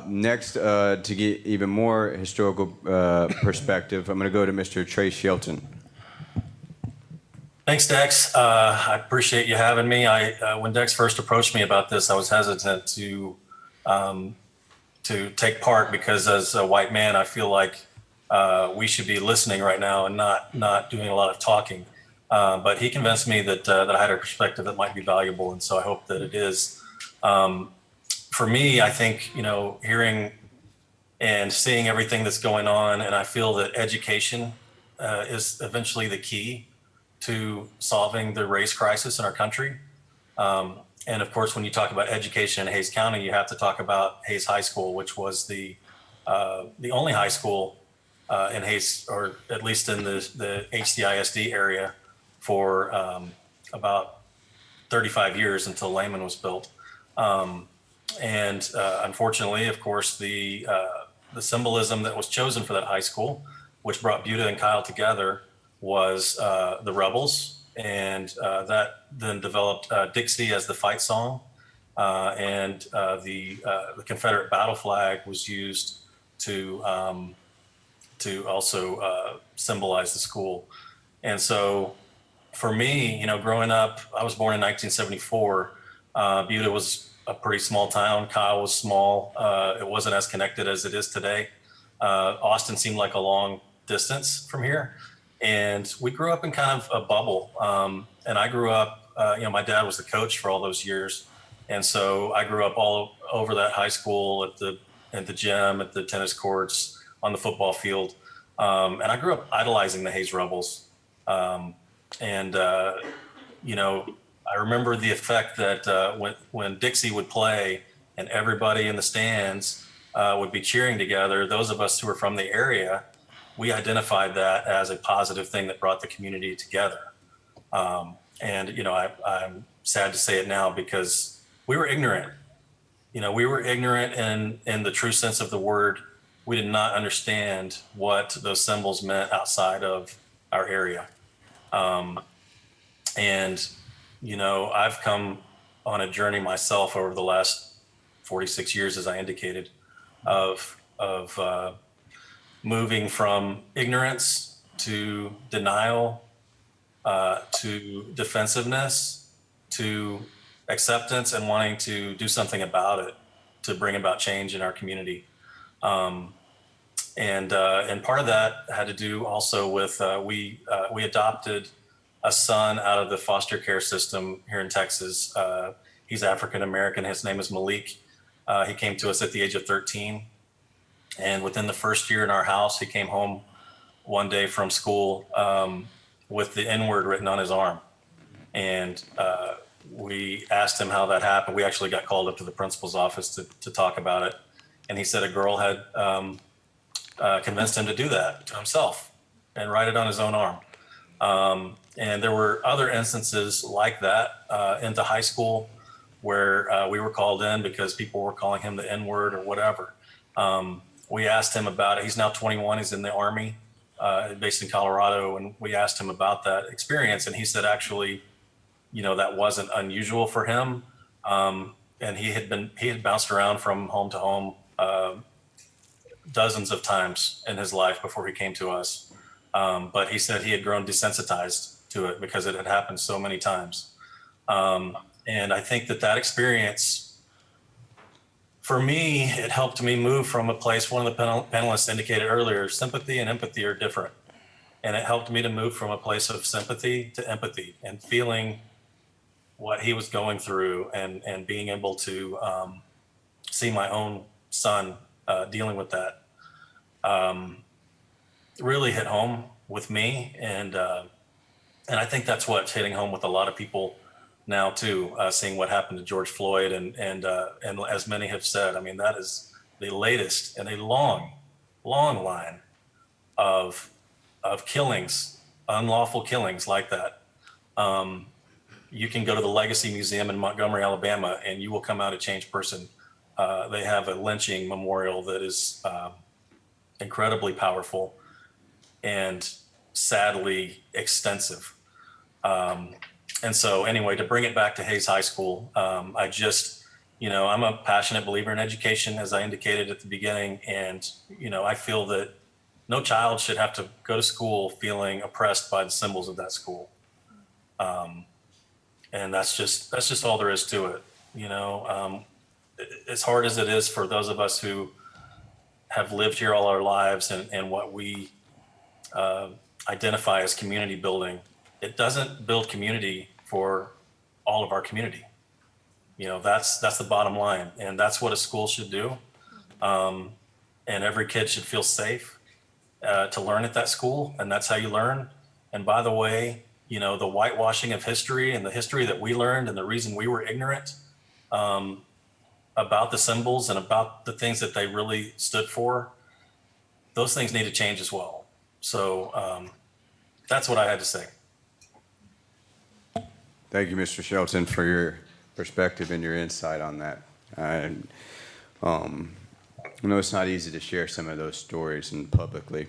Next, to get even more historical perspective, I'm going to go to Mr. Trey Shelton. Thanks, Dex. I appreciate you having me. When Dex first approached me about this, I was hesitant to take part because as a white man, I feel like we should be listening right now and not doing a lot of talking. But he convinced me that I had a perspective that might be valuable, and so I hope that it is. For me, I think, hearing and seeing everything that's going on, and I feel that education is eventually the key to solving the race crisis in our country. And of course, when you talk about education in Hays County, you have to talk about Hays High School, which was the only high school in Hays, or at least in the HCISD area, for about 35 years until Lehman was built. And unfortunately, of course, the symbolism that was chosen for that high school, which brought Buda and Kyle together, was the rebels. And that then developed Dixie as the fight song. And the Confederate battle flag was used to also symbolize the school. And so for me, growing up, I was born in 1974. Buda was a pretty small town. Kyle was small. It wasn't as connected as it is today. Austin seemed like a long distance from here. And we grew up in kind of a bubble. And I grew up, my dad was the coach for all those years. And so I grew up all over that high school, at the gym, at the tennis courts, on the football field. And I grew up idolizing the Hays Rebels. I remember the effect that when Dixie would play and everybody in the stands would be cheering together, those of us who were from the area, we identified that as a positive thing that brought the community together. I'm sad to say it now because we were ignorant. We were ignorant in the true sense of the word. We did not understand what those symbols meant outside of our area. I've come on a journey myself over the last 46 years, as I indicated, of moving from ignorance to denial, to defensiveness, to acceptance, and wanting to do something about it to bring about change in our community. And part of that had to do also with we adopted a son out of the foster care system here in Texas. He's African American. His name is Malik. He came to us at the age of 13. And within the first year in our house, he came home one day from school with the N-word written on his arm. And we asked him how that happened. We actually got called up to the principal's office to talk about it. And he said a girl had convinced him to do that to himself and write it on his own arm. And there were other instances like that into high school where we were called in because people were calling him the N-word or whatever. We asked him about it. He's now 21. He's in the Army, based in Colorado. And we asked him about that experience. And he said, actually, that wasn't unusual for him. And he had bounced around from home to home dozens of times in his life before he came to us. But he said he had grown desensitized to it because it had happened so many times. And I think that experience, for me, it helped me move from a place, one of the panelists indicated earlier, sympathy and empathy are different. And it helped me to move from a place of sympathy to empathy and feeling what he was going through and being able to see my own son dealing with that. Really hit home with me. And I think that's what's hitting home with a lot of people now too, seeing what happened to George Floyd. And as many have said, I mean, that is the latest in a long line of killings, unlawful killings like that. You can go to the Legacy Museum in Montgomery, Alabama, and you will come out a changed person. They have a lynching memorial that is incredibly powerful and sadly extensive. And so anyway, to bring it back to Hays High School, I just I'm a passionate believer in education, as I indicated at the beginning. And, I feel that no child should have to go to school feeling oppressed by the symbols of that school. And that's just all there is to it. As hard as it is for those of us who have lived here all our lives and what we identify as community building, it doesn't build community for all of our community. That's the bottom line, and that's what a school should do. And every kid should feel safe to learn at that school, and that's how you learn. And by the way, the whitewashing of history and the history that we learned and the reason we were ignorant about the symbols and about the things that they really stood for, those things need to change as well. So that's what I had to say. Thank you, Mr. Shelton, for your perspective and your insight on that. I know it's not easy to share some of those stories and publicly.